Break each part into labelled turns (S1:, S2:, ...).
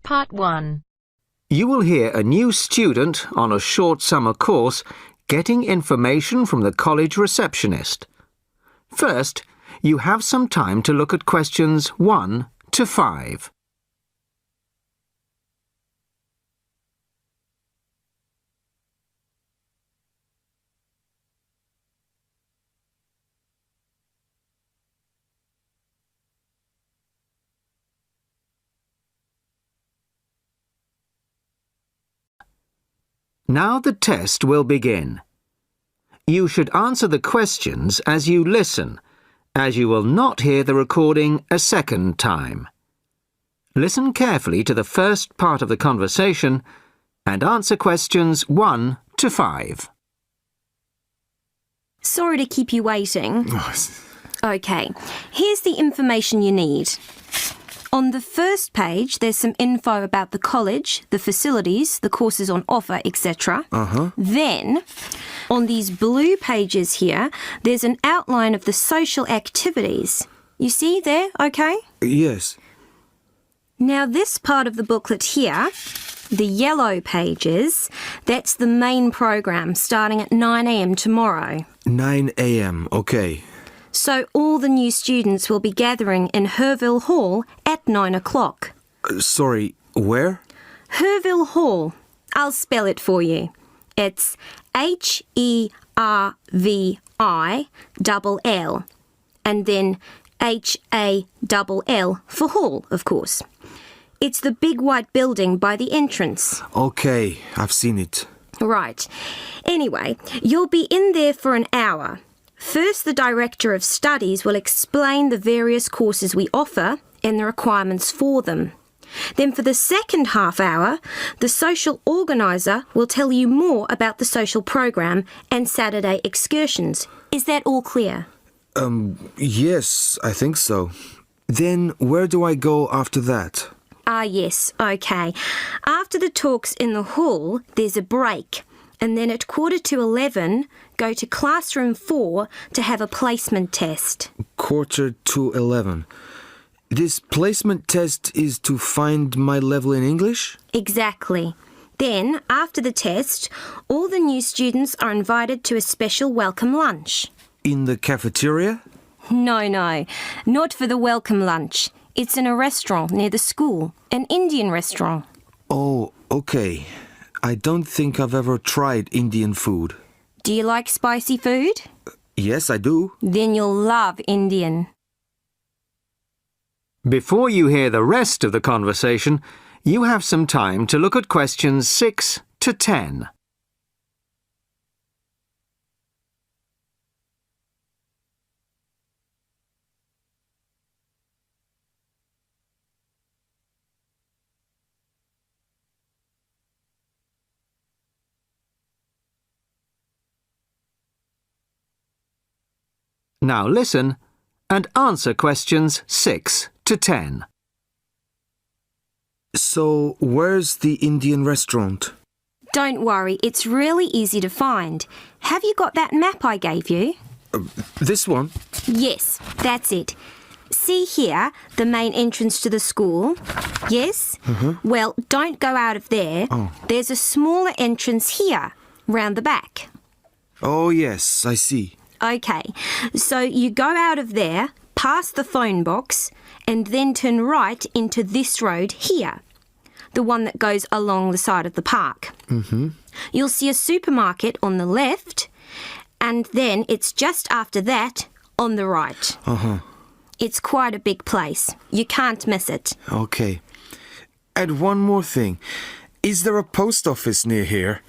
S1: Part 1.
S2: You will hear a new student on a short summer course getting information from the college receptionist. First, you have some time to look at questions 1 to 5. Now the test will begin. You should answer the questions as you listen, as you will not hear the recording a second time. Listen carefully to the first part of the conversation and answer questions 1 to 5.
S3: Sorry to keep you waiting. OK, here's the information you need. On the first page, there's some info about the college, the facilities, the courses on offer, etc. Then, on these blue pages here, there's an outline of the social activities. You see there, OK?
S4: Yes.
S3: Now, this part of the booklet here, the yellow pages, that's the main program starting at 9 a.m. tomorrow.
S4: 9 a.m., OK.
S3: So all the new students will be gathering in Herville Hall at 9 o'clock.
S4: Sorry, where?
S3: Herville Hall. I'll spell it for you. It's Hervill, and then Hall for hall, of course. It's the big white building by the entrance.
S4: OK, I've seen it.
S3: Right. Anyway, you'll be in there for an hour. First, the Director of Studies will explain the various courses we offer and the requirements for them. Then for the second half hour, the social organiser will tell you more about the social program and Saturday excursions. Is that all clear?
S4: Yes, I think so. Then where do I go after that?
S3: Yes, OK. After the talks in the hall, there's a break. And then at 11:15, go to classroom 4 to have a placement test.
S4: 11:45. This placement test is to find my level in English?
S3: Exactly. Then, after the test, all the new students are invited to a special welcome lunch.
S4: In the cafeteria?
S3: No, not for the welcome lunch. It's in a restaurant near the school, an Indian restaurant.
S4: Oh, OK. I don't think I've ever tried Indian food.
S3: Do you like spicy food?
S4: Yes, I do.
S3: Then you'll love Indian.
S2: Before you hear the rest of the conversation, you have some time to look at questions 6 to 10. Now listen and answer questions 6 to 10.
S4: So, where's the Indian restaurant?
S3: Don't worry, it's really easy to find. Have you got that map I gave you?
S4: This one?
S3: Yes, that's it. See here, the main entrance to the school? Yes? Well, don't go out of there. There's a smaller entrance here, round the back.
S4: Oh, yes, I see.
S3: OK, so you go out of there, past the phone box, and then turn right into this road here, the one that goes along the side of the park. You'll see a supermarket on the left, and then it's just after that on the right. It's quite a big place. You can't miss it.
S4: OK. And one more thing. Is there a post office near here?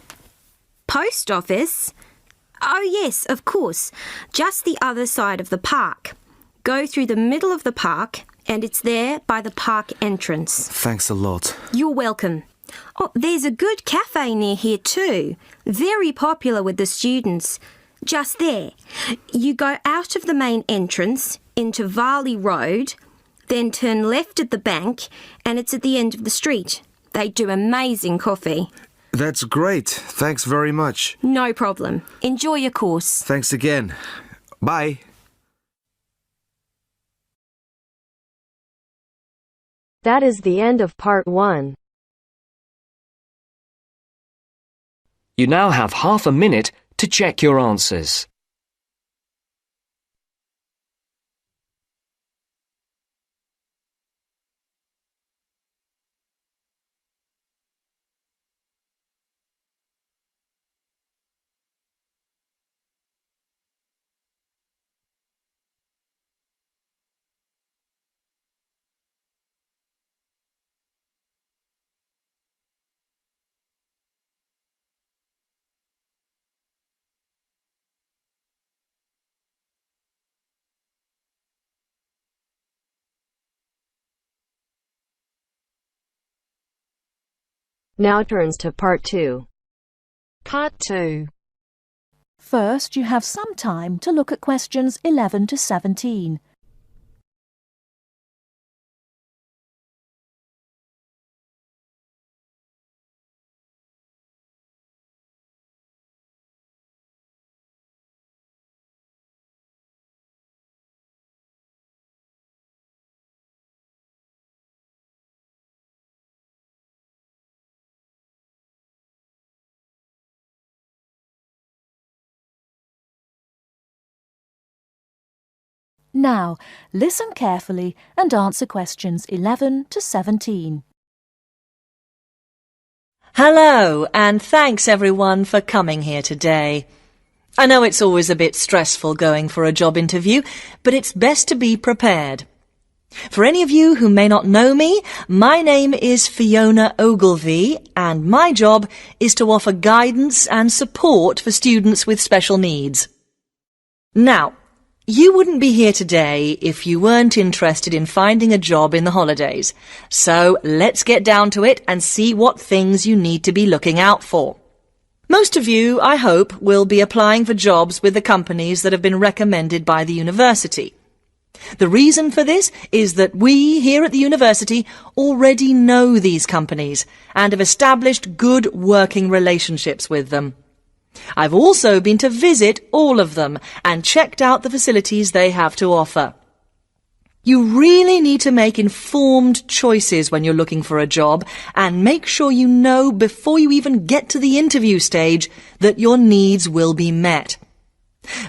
S3: Post office? Oh, yes, of course. Just the other side of the park. Go through the middle of the park, and it's there by the park entrance.
S4: Thanks a lot.
S3: You're welcome. Oh, there's a good cafe near here too. Very popular with the students. Just there. You go out of the main entrance into Varley Road, then turn left at the bank, and it's at the end of the street. They do amazing coffee.
S4: That's great. Thanks very much.
S3: No problem. Enjoy your course.
S4: Thanks again. Bye.
S1: That is the end of part 1. You now have half a minute to check your answers.
S5: Now turns to Part 2.
S6: Part 2.
S7: First, you have some time to look at questions 11 to 17. Now, listen carefully and answer questions 11 to 17.
S8: Hello, and thanks everyone for coming here today. I know it's always a bit stressful going for a job interview, but it's best to be prepared. For any of you who may not know me, my name is Fiona Ogilvie, and my job is to offer guidance and support for students with special needs. Now, you wouldn't be here today if you weren't interested in finding a job in the holidays. So let's get down to it and see what things you need to be looking out for. Most of you, I hope, will be applying for jobs with the companies that have been recommended by the university. The reason for this is that we here at the university already know these companies and have established good working relationships with them. I've also been to visit all of them and checked out the facilities they have to offer. You really need to make informed choices when you're looking for a job and make sure you know before you even get to the interview stage that your needs will be met.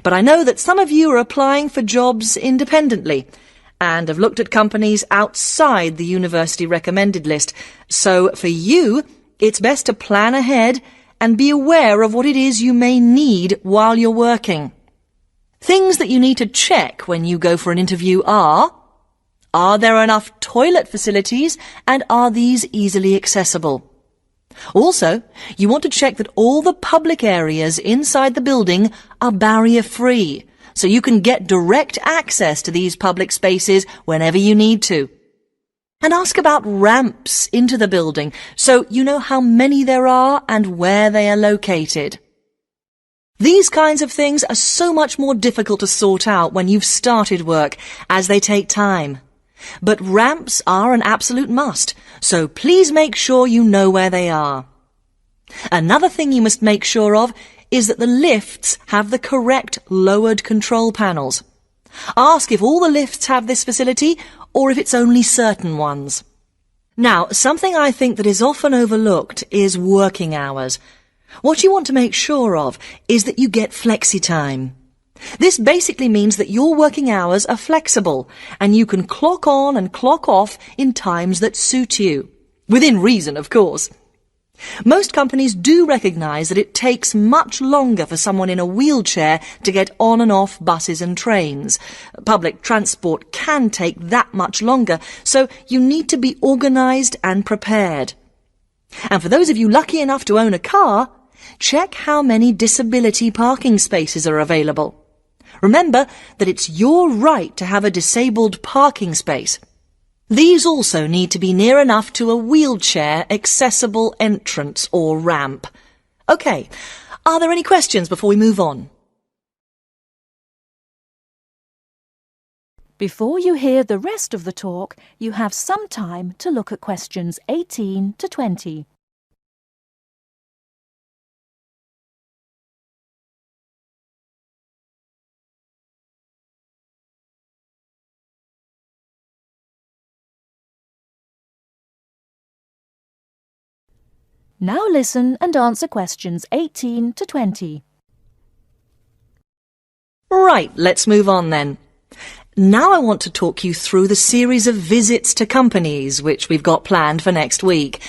S8: But I know that some of you are applying for jobs independently and have looked at companies outside the university recommended list. So for you, it's best to plan ahead and be aware of what it is you may need while you're working. Things that you need to check when you go for an interview are there enough toilet facilities and are these easily accessible? Also, you want to check that all the public areas inside the building are barrier-free, so you can get direct access to these public spaces whenever you need to. And ask about ramps into the building, so you know how many there are and where they are located. These kinds of things are so much more difficult to sort out when you've started work, as they take time. But ramps are an absolute must, so please make sure you know where they are. Another thing you must make sure of is that the lifts have the correct lowered control panels. Ask if all the lifts have this facility or if it's only certain ones. Now, something I think that is often overlooked is working hours. What you want to make sure of is that you get flexi time. This basically means that your working hours are flexible and you can clock on and clock off in times that suit you. Within reason, of course. Most companies do recognise that it takes much longer for someone in a wheelchair to get on and off buses and trains. Public transport can take that much longer, so you need to be organised and prepared. And for those of you lucky enough to own a car, check how many disability parking spaces are available. Remember that it's your right to have a disabled parking space. These also need to be near enough to a wheelchair accessible entrance or ramp. OK, are there any questions before we move on?
S7: Before you hear the rest of the talk, you have some time to look at questions 18 to 20. Now listen and answer questions 18 to 20.
S8: Right, let's move on then. Now I want to talk you through the series of visits to companies which we've got planned for next week.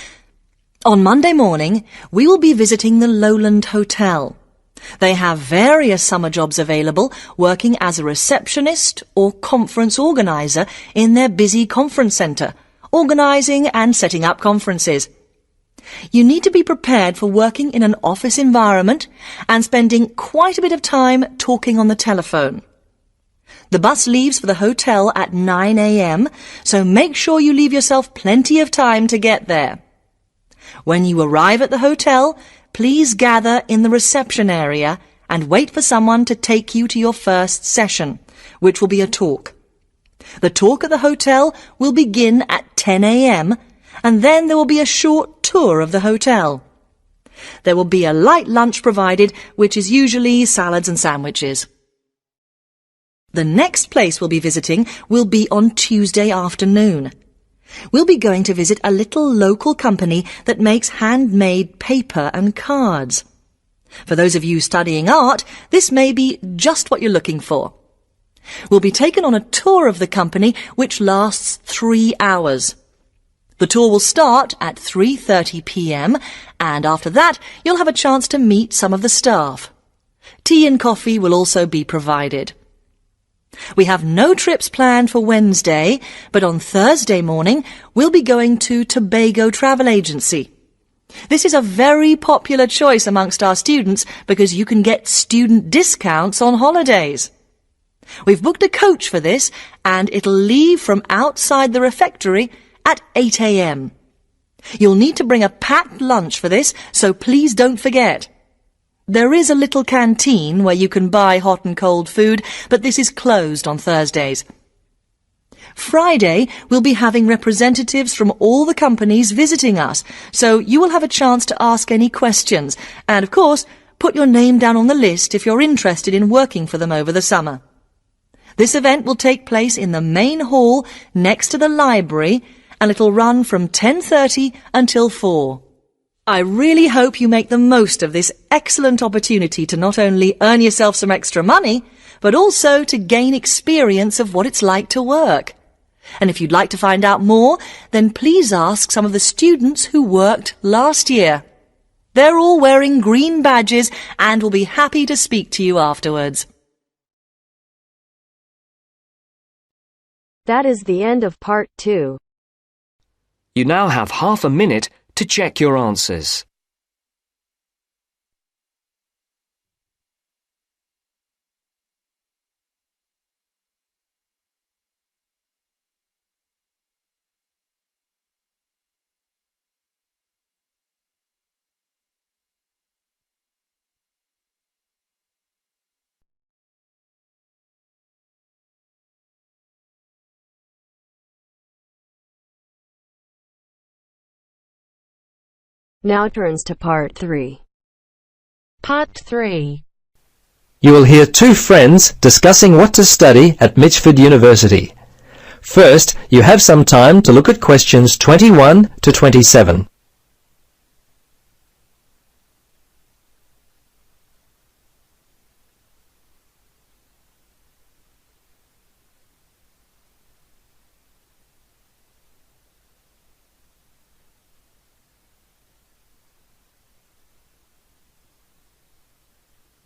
S8: On Monday morning, we will be visiting the Lowland Hotel. They have various summer jobs available, working as a receptionist or conference organiser in their busy conference centre, organising and setting up conferences. You need to be prepared for working in an office environment and spending quite a bit of time talking on the telephone. The bus leaves for the hotel at 9 a.m, so make sure you leave yourself plenty of time to get there. When you arrive at the hotel, please gather in the reception area and wait for someone to take you to your first session, which will be a talk. The talk at the hotel will begin at 10 a.m, and then there will be a short tour of the hotel. There will be a light lunch provided, which is usually salads and sandwiches. The next place we'll be visiting will be on Tuesday afternoon. We'll be going to visit a little local company that makes handmade paper and cards. For those of you studying art, this may be just what you're looking for. We'll be taken on a tour of the company which lasts 3 hours. The tour will start at 3:30 p.m, and after that you'll have a chance to meet some of the staff. Tea and coffee will also be provided. We have no trips planned for Wednesday, but on Thursday morning we'll be going to Tobago Travel Agency. This is a very popular choice amongst our students because you can get student discounts on holidays. We've booked a coach for this, and it'll leave from outside the refectory at 8 a.m. You'll need to bring a packed lunch for this, so please don't forget. There is a little canteen where you can buy hot and cold food, but this is closed on Thursdays. Friday, we'll be having representatives from all the companies visiting us, so you will have a chance to ask any questions, and of course, put your name down on the list if you're interested in working for them over the summer. This event will take place in the main hall next to the library, and it'll run from 10:30 until 4. I really hope you make the most of this excellent opportunity to not only earn yourself some extra money, but also to gain experience of what it's like to work. And if you'd like to find out more, then please ask some of the students who worked last year. They're all wearing green badges and will be happy to speak to you afterwards.
S5: That is the end of part 2.
S1: You now have half a minute to check your answers.
S5: Now turns to part 3.
S6: Part 3.
S9: You will hear two friends discussing what to study at Mitchford University. First, you have some time to look at questions 21 to 27.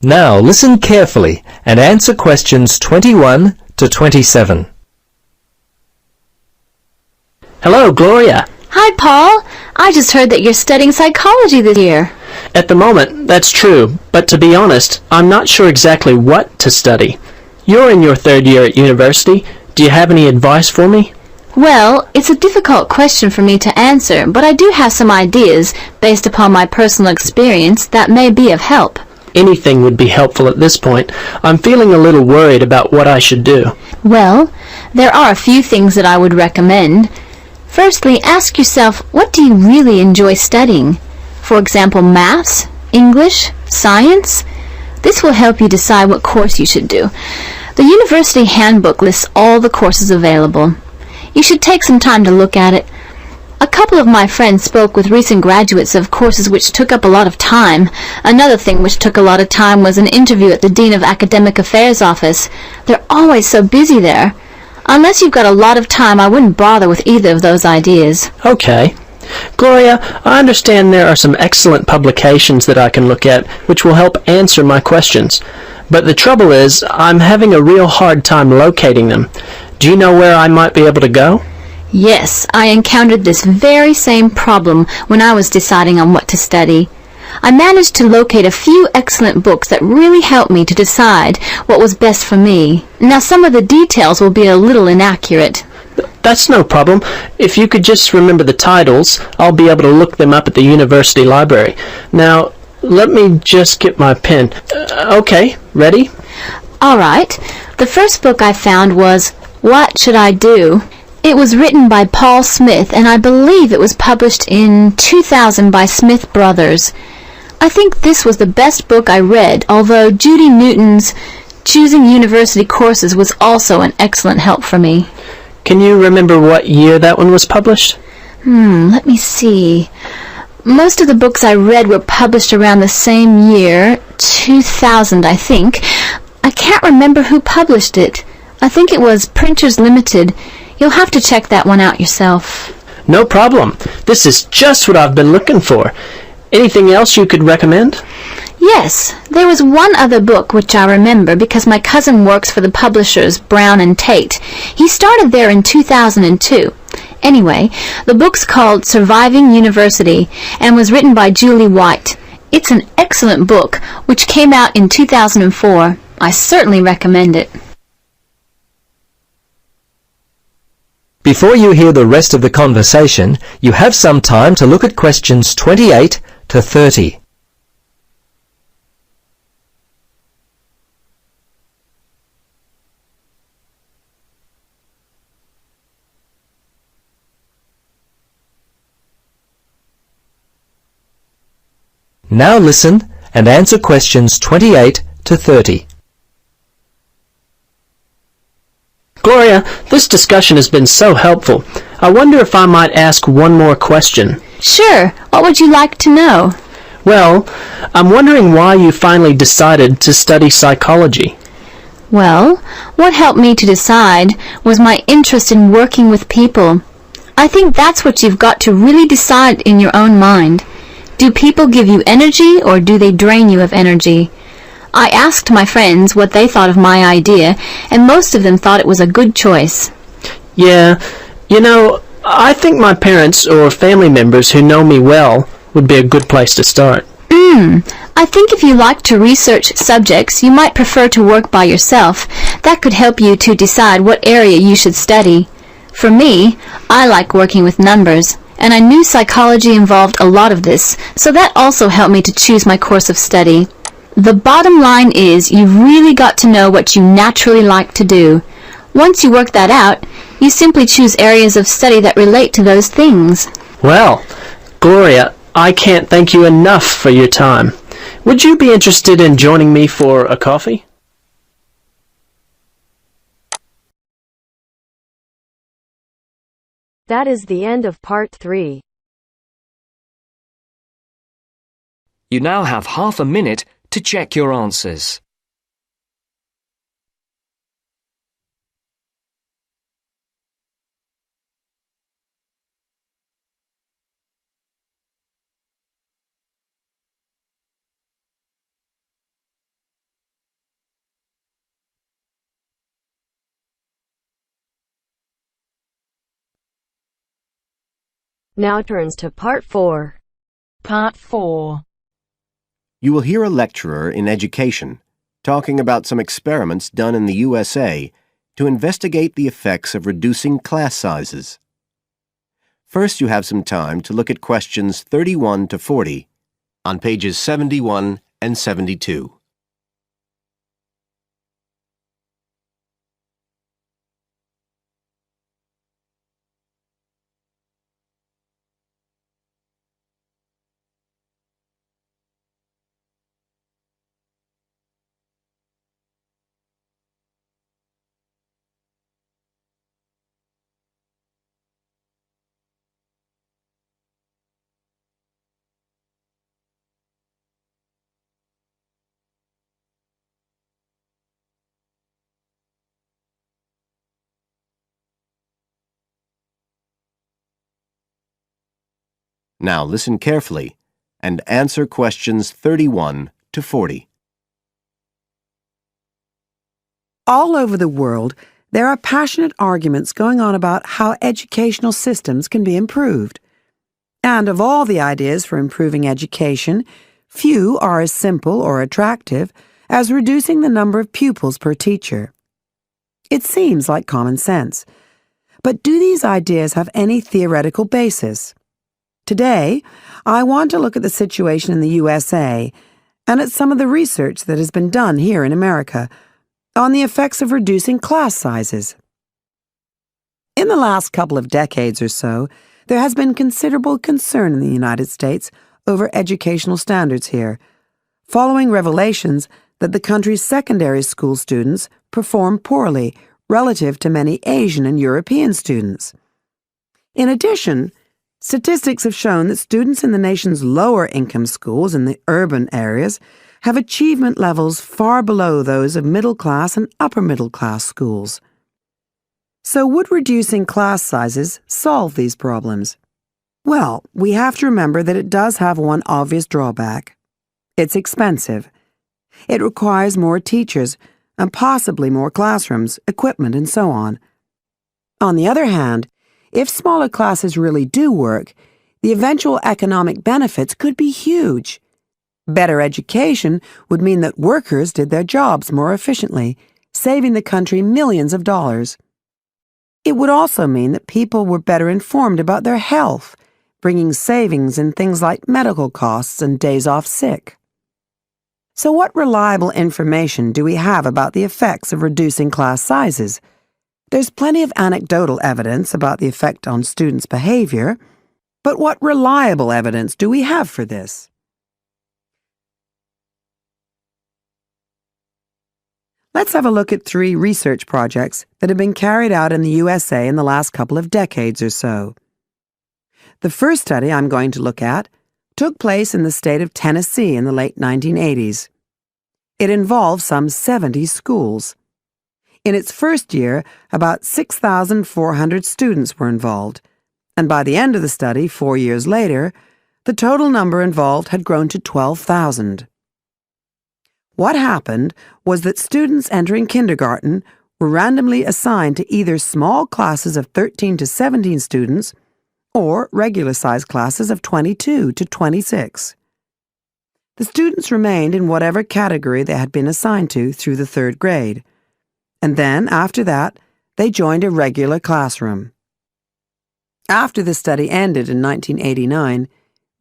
S9: Now listen carefully and answer questions 21 to 27.
S10: Hello, Gloria.
S11: Hi, Paul. I just heard that you're studying psychology this year.
S10: At the moment, that's true, but to be honest, I'm not sure exactly what to study. You're in your 3rd year at university. Do you have any advice for me?
S11: Well, it's a difficult question for me to answer, but I do have some ideas based upon my personal experience that may be of help.
S10: Anything would be helpful at this point. I'm feeling a little worried about what I should do.
S11: Well, there are a few things that I would recommend. Firstly, ask yourself, what do you really enjoy studying? For example, maths, English, science? This will help you decide what course you should do. The university handbook lists all the courses available. You should take some time to look at it. A couple of my friends spoke with recent graduates of courses which took up a lot of time. Another thing which took a lot of time was an interview at the Dean of Academic Affairs office. They're always so busy there. Unless you've got a lot of time, I wouldn't bother with either of those ideas.
S10: Okay. Gloria, I understand there are some excellent publications that I can look at which will help answer my questions. But the trouble is, I'm having a real hard time locating them. Do you know where I might be able to go?
S11: Yes, I encountered this very same problem when I was deciding on what to study. I managed to locate a few excellent books that really helped me to decide what was best for me. Now, some of the details will be a little inaccurate.
S10: That's no problem. If you could just remember the titles, I'll be able to look them up at the university library. Now, let me just get my pen. Okay, ready?
S11: All right. The first book I found was What Should I Do? It was written by Paul Smith, and I believe it was published in 2000 by Smith Brothers. I think this was the best book I read, although Judy Newton's Choosing University Courses was also an excellent help for me.
S10: Can you remember what year that one was published?
S11: Let me see. Most of the books I read were published around the same year, 2000, I think. I can't remember who published it. I think it was Printers Limited. You'll have to check that one out yourself.
S10: No problem. This is just what I've been looking for. Anything else you could recommend?
S11: Yes, there was one other book which I remember because my cousin works for the publishers Brown and Tate. He started there in 2002. Anyway, the book's called Surviving University and was written by Julie White. It's an excellent book which came out in 2004. I certainly recommend it.
S9: Before you hear the rest of the conversation, you have some time to look at questions 28 to 30. Now listen and answer questions 28 to 30.
S10: Gloria, this discussion has been so helpful. I wonder if I might ask one more question.
S11: Sure. What would you like to know?
S10: Well, I'm wondering why you finally decided to study psychology.
S11: Well, what helped me to decide was my interest in working with people. I think that's what you've got to really decide in your own mind. Do people give you energy or do they drain you of energy? I asked my friends what they thought of my idea, and most of them thought it was a good choice.
S10: Yeah, you know, I think my parents or family members who know me well would be a good place to start.
S11: I think if you like to research subjects, you might prefer to work by yourself. That could help you to decide what area you should study. For me, I like working with numbers, and I knew psychology involved a lot of this, so that also helped me to choose my course of study. The bottom line is you've really got to know what you naturally like to do. Once you work that out, you simply choose areas of study that relate to those things.
S10: Well, Gloria, I can't thank you enough for your time. Would you be interested in joining me for a coffee?
S5: That is the end of part 3.
S1: You now have half a minute to check your answers.
S5: Now turns to part 4.
S7: Part 4.
S12: You will hear a lecturer in education talking about some experiments done in the USA to investigate the effects of reducing class sizes. First, you have some time to look at questions 31 to 40 on pages 71 and 72. Now listen carefully and answer questions 31 to 40.
S13: All over the world, there are passionate arguments going on about how educational systems can be improved. And of all the ideas for improving education, few are as simple or attractive as reducing the number of pupils per teacher. It seems like common sense. But do these ideas have any theoretical basis? Today, I want to look at the situation in the USA and at some of the research that has been done here in America on the effects of reducing class sizes. In the last couple of decades or so, there has been considerable concern in the United States over educational standards here, following revelations that the country's secondary school students perform poorly relative to many Asian and European students. In addition, statistics have shown that students in the nation's lower-income schools in the urban areas have achievement levels far below those of middle-class and upper-middle-class schools. So would reducing class sizes solve these problems? Well, we have to remember that it does have one obvious drawback. It's expensive. It requires more teachers and possibly more classrooms, equipment, and so on. On the other hand, if smaller classes really do work, the eventual economic benefits could be huge. Better education would mean that workers did their jobs more efficiently, saving the country millions of dollars. It would also mean that people were better informed about their health, bringing savings in things like medical costs and days off sick. So what reliable information do we have about the effects of reducing class sizes? There's plenty of anecdotal evidence about the effect on students' behavior, but what reliable evidence do we have for this? Let's have a look at 3 research projects that have been carried out in the USA in the last couple of decades or so. The first study I'm going to look at took place in the state of Tennessee in the late 1980s. It involved some 70 schools. In its first year, about 6,400 students were involved, and by the end of the study, 4 years later, the total number involved had grown to 12,000. What happened was that students entering kindergarten were randomly assigned to either small classes of 13 to 17 students or regular-sized classes of 22 to 26. The students remained in whatever category they had been assigned to through the 3rd grade, and then, after that, they joined a regular classroom. After the study ended in 1989,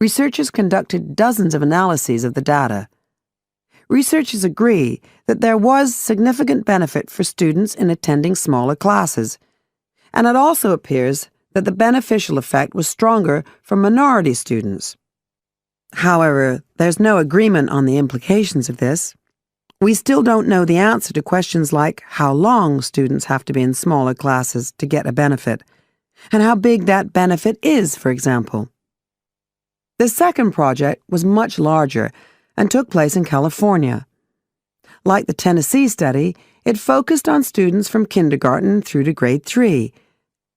S13: researchers conducted dozens of analyses of the data. Researchers agree that there was significant benefit for students in attending smaller classes, and it also appears that the beneficial effect was stronger for minority students. However, there's no agreement on the implications of this. We still don't know the answer to questions like how long students have to be in smaller classes to get a benefit, and how big that benefit is, for example. The second project was much larger and took place in California. Like the Tennessee study, it focused on students from kindergarten through to grade 3,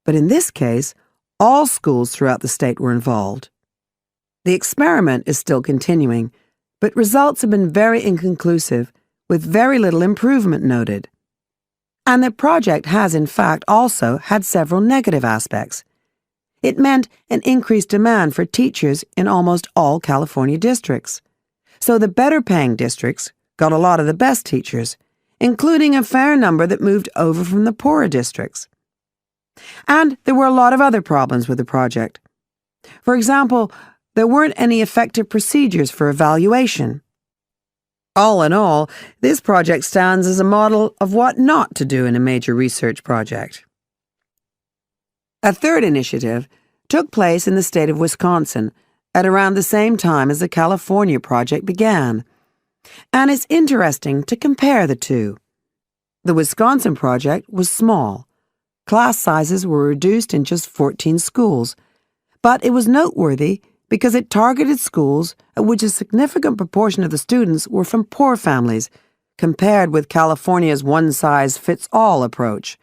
S13: but in this case, all schools throughout the state were involved. The experiment is still continuing, but results have been very inconclusive, with very little improvement noted. And the project has, in fact, also had several negative aspects. It meant an increased demand for teachers in almost all California districts. So the better-paying districts got a lot of the best teachers, including a fair number that moved over from the poorer districts. And there were a lot of other problems with the project. For example, there weren't any effective procedures for evaluation. All in all, this project stands as a model of what not to do in a major research project. A third initiative took place in the state of Wisconsin at around the same time as the California project began, and it's interesting to compare the two. The Wisconsin project was small. Class sizes were reduced in just 14 schools, but it was noteworthy because it targeted schools at which a significant proportion of the students were from poor families, compared with California's one-size-fits-all approach.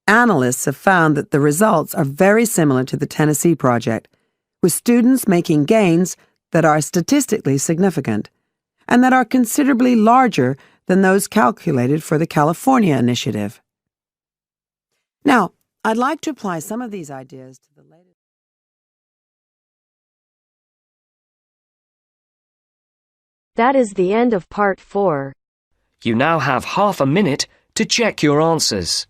S13: Analysts have found that the results are very similar to the Tennessee project, with students making gains that are statistically significant and that are considerably larger than those calculated for the California initiative. Now, I'd like to apply some of these ideas to the latest.
S5: That is the end of part 4.
S1: You now have half a minute to check your answers.